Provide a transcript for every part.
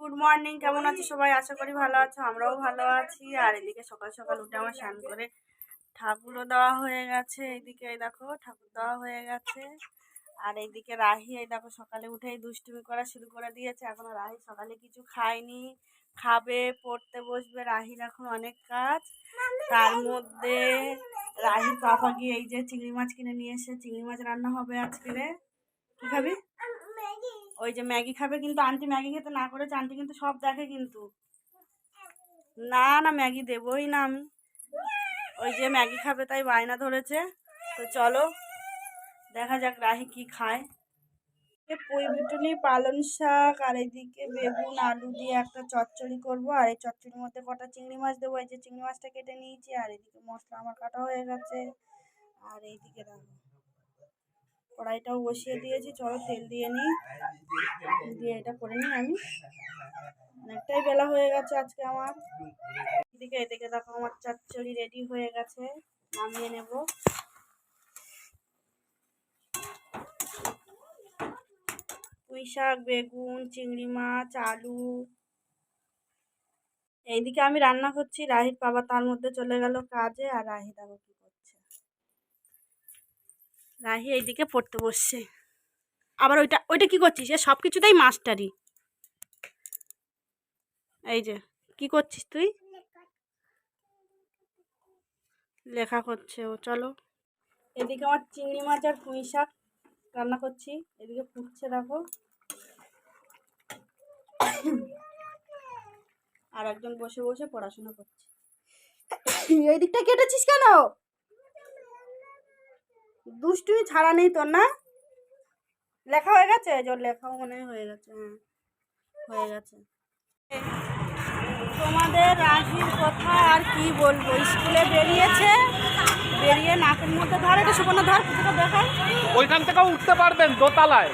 Good morning, কেমন আছো সবাই? আশা করি ভালো আছো, আমরাও ভালো আছি। আর এদিকে সকাল সকাল উঠে আমার স্নান করে ঠাকুরও দেওয়া হয়ে গেছে। এইদিকে এই দেখো ঠাকুর দেওয়া হয়ে গেছে। আর এইদিকে রাহি এই দেখো সকালে উঠেই দুষ্টুমি করা শুরু করে দিয়েছে। এখনো রাহি সকালে কিছু খায়নি, খাবে, পড়তে বসবে। রাহির এখন অনেক কাজ। তার মধ্যে রাহির পাপা গিয়ে এই যে চিংড়ি মাছ কিনে নিয়ে এসে চিংড়ি মাছ রান্না হবে আজকে। কি খাবি? ওই যে ম্যাগি খাবে, কিন্তু আন্টি ম্যাগি খেতে না করেছে। আন্টি কিন্তু সব দেখে, কিন্তু না না ম্যাগি দেবই না আমি। ওই যে ম্যাগি খাবে তাই বায়না ধরেছে। তো চলো দেখা যাক রাহি কি খায়। পুঁই বিটুলি, পালং শাক, আর এইদিকে বেগুন আলু দিয়ে একটা চচ্চড়ি করব। আর এই চচ্চড়ির মধ্যে কটা চিংড়ি মাছ দেবো। এই যে চিংড়ি মাছটা কেটে নিয়েছি। আর এইদিকে মশলা আমার কাটা হয়ে গেছে। আর এইদিকে দেখো কড়াইটাও বসিয়ে দিয়েছি। চলো তেল দিয়ে নিই, দিয়ে এটা করে নিই আমি। অনেকটাই বেলা হয়ে গেছে আজকে আমার। এদিকে দেখো আমার চচ্চড়ি রেডি হয়ে গেছে, নামিয়ে নেব। পুঁই শাক, বেগুন, চিংড়ি মাছ, আলু। এইদিকে আমি রান্না করছি, রাহির বাবা তার মধ্যে চলে গেল কাজে। আর রাহি দেখো কি করছে। রাহি এইদিকে পড়তে বসছে। আবার ওইটা ওইটা কি করছিস? এ সব কিছুতেই মাস্টারি। এই যে কি করছিস তুই? লেখা করছে ও। চলো এদিকে আমার চিংড়ি মাছ আর পুঁই শাক রান্না করছি। এদিকে ফুটছে দেখো। আর একজন বসে বসে পড়াশোনা করছে। এই দিকটা কেটেছিস কেন? দুষ্টুমি ছাড়া নেই তোর, না? লেখা হয়ে গেছে? জোর লেখাও মনে হয়ে গেছে। হ্যাঁ হয়ে গেছে। তোমাদের রাহির কথা আর কি বলবো। স্কুলে বেরিয়েছে, বেরিয়ে নাকের মধ্যে ধর, এটা সুবর্ণ ধর, পুঁতিটা দেখায়। ওইখান থেকেও উঠতে পারবেন দোতলায়।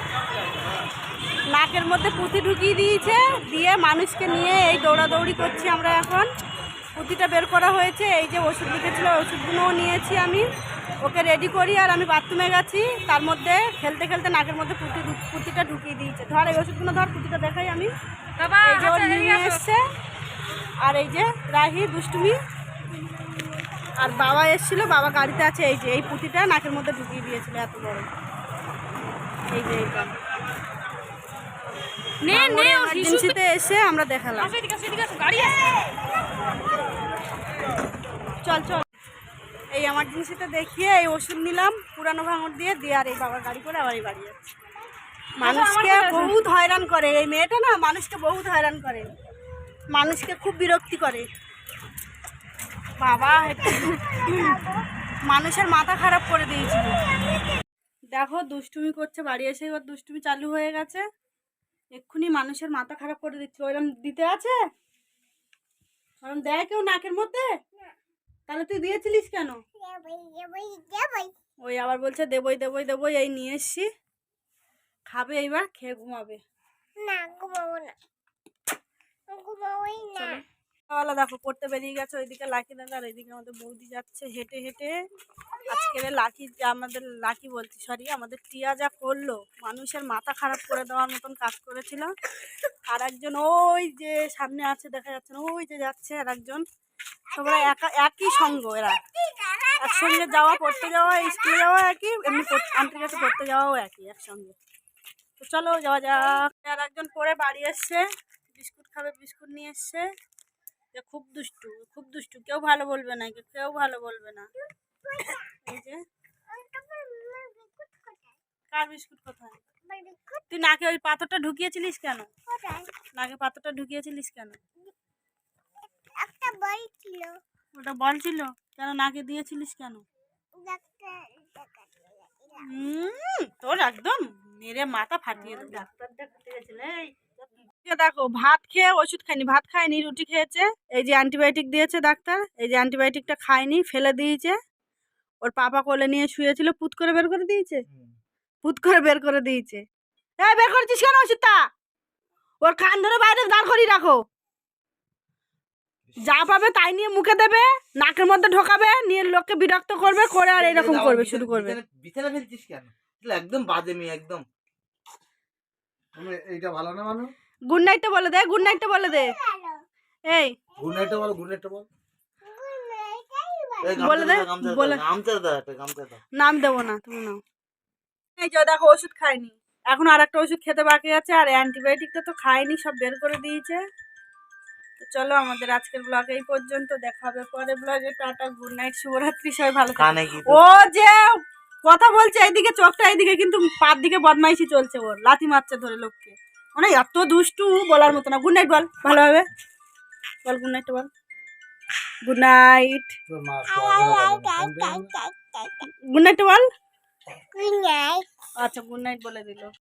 নাকের মধ্যে পুঁতি ঢুকিয়ে দিয়েছে, দিয়ে মানুষকে নিয়ে এই দৌড়াদৌড়ি করছি আমরা এখন। পুঁতিটা বের করা হয়েছে। এই যে ওষুধ লিখেছিল ওষুধগুলোও নিয়েছি আমি। ওকে রেডি করি আর আমি বাথরুমে গেছি। তার মধ্যে খেলতে খেলতে নাকের মধ্যে পুঁতিটা ঢুকিয়ে দিয়েছে। ধর এই ওষুধগুলো ধর, পুঁতিটা দেখাই আমি। এই যে ওর নিয়ে এসছে। আর এই যে রাহি দুষ্টুমি। আর বাবা এসেছিল, বাবা গাড়িতে আছে। এই যে এই পুঁতিটা নাকের মধ্যে ঢুকিয়ে দিয়েছিল, এত বড়। এই যে এইটা এমার্জেন্সিতে এসে আমরা দেখালাম। চল চল, এই এমার্জেন্সিতে দেখিয়ে এই ওষুধ নিলাম পুরানো ভাঙড় দিয়ে দিয়ে। আর এই বাবার গাড়ি করে আবার এই বাড়ি যাচ্ছে। মানুষকে বহুত হয়রান করে এই মেয়েটা, না? মানুষকে বহুত হয়রান করে, মানুষকে খুব বিরক্তি করে বাবা। মানুষের মাথা খারাপ করে দিয়েছিল। দেখো দুষ্টুমি করছে, বাড়ি এসে এবার দুষ্টুমি চালু হয়ে গেছে। এক্ষুনি মানুষের মাথা খারাপ করে দিচ্ছে। ওইরকম দিতে আছে? ওরকম দেয় কেউ নাকের মধ্যে? তাহলে তুই দিয়েছিলিস কেন? ওই আবার বলছে দেবই দেবই দেবই। এই নিয়ে এসছি, খাবে, এইবার খেয়ে ঘুমাবে। না ঘুমাবো না, ঘুমাবোই না। দেখো পড়তে বেরিয়ে গেছে। ওইদিকে লাকি দাদা, আর এইদিকে আমাদের বৌদি যাচ্ছে হেঁটে হেঁটে। আজকের লাকি, আমাদের লাকি বলছি, সরি, আমাদের টিয়া যা করলো, মানুষের মাথা খারাপ করে দেওয়ার মতন কাজ করেছিল। আর একজন ওই যে সামনে আছে, দেখা যাচ্ছে না, ওই যে যাচ্ছে আর একজন। সবাই একই সঙ্গ, এরা একসঙ্গে যাওয়া, পড়তে যাওয়া, স্কুলে যাওয়া একই, এমনি আন্টির কাছে পড়তে যাওয়াও একই, একসঙ্গে। তো চলো যাওয়া যাক। আর একজন পরে বাড়ি এসছে, বিস্কুট খাবে, বিস্কুট নিয়ে এসছে। খুব দুষ্টু, খুব দুষ্টু, কেউ ভালো বলবে না, কেউ ভালো বলবে না। এই যে কার বিস্কুট? কোথায়? তুই নাকে ওই পাথরটা ঢুকিয়েছিলিস কেন? নাকে পাথরটা ঢুকিয়েছিলিস কেন? একটা বল ছিল। ওটা বল ছিল? কেন নাকে দিয়েছিলিস কেন? তোর একদম মেরে মাথা ফাটিয়ে দেবো। ডাক্তার দেখাতে গেছিল। দেখো ভাত খেয়ে ওষুধ খায়নি, ভাত খায়নি, রুটি খেয়েছে। এই যে অ্যান্টিবায়োটিক দিয়েছে ডাক্তার, এই যে অ্যান্টিবায়োটিকটা খায়নি, ফেলে দিয়েছে। ওর পাপা কোলে নিয়ে শুয়েছিল, পুত করে বের করে দিয়েছে, পুত করে বের করে দিয়েছে। এই বের করছিস কেন ওষুধটা? ওর কান ধরে বাইরে দাঁড় করিয়ে রাখো। যা পাবে তাই নিয়ে মুখে দেবে, নাকের মধ্যে ঢোকাবে, নিয়ে লোককে বিরক্ত করবে, করে আর এরকম করবে, শুরু করবে। বিছানা ফেলছিস কেন? একদম বাজে মেয়ে, একদম। এইটা ভালো না, মানুষ গুড নাইটটা বলে দে, গুড নাইটটা বলে দে। এই গুড নাইট বল, গুড নাইট বল। এই বলে দে, বলে গামছা দাও, একটা গামছা দাও। নাম দেবো না, তুমি নাও। এই যে দেখো ওষুধ খাইনি, এখন আর একটা ওষুধ খেতে বাকি আছে, আর অ্যান্টিবায়োটিকটা তো খাইনি, সব বের করে দিয়েছে। তো চলো আমাদের আজকের ব্লগ এই পর্যন্ত, দেখা হবে পরে ব্লগে। টাটা, গুড নাইট, শুভরাত্রি, সবাই ভালো কানে থাকো। কি ও যে কথা বলছে এইদিকে চোখটা এইদিকে, কিন্তু পার দিকে বদমাইশি চলছে, ওর লাথি মারছে ধরে লোককে, মানে এত দুষ্টু বলার মতো না। গুড নাইট বল ভালোভাবে, বল গুড নাইট বল, গুড নাইট, তোর মা ফোন দে। গুড নাইট বল। আচ্ছা গুড নাইট বলে দিল।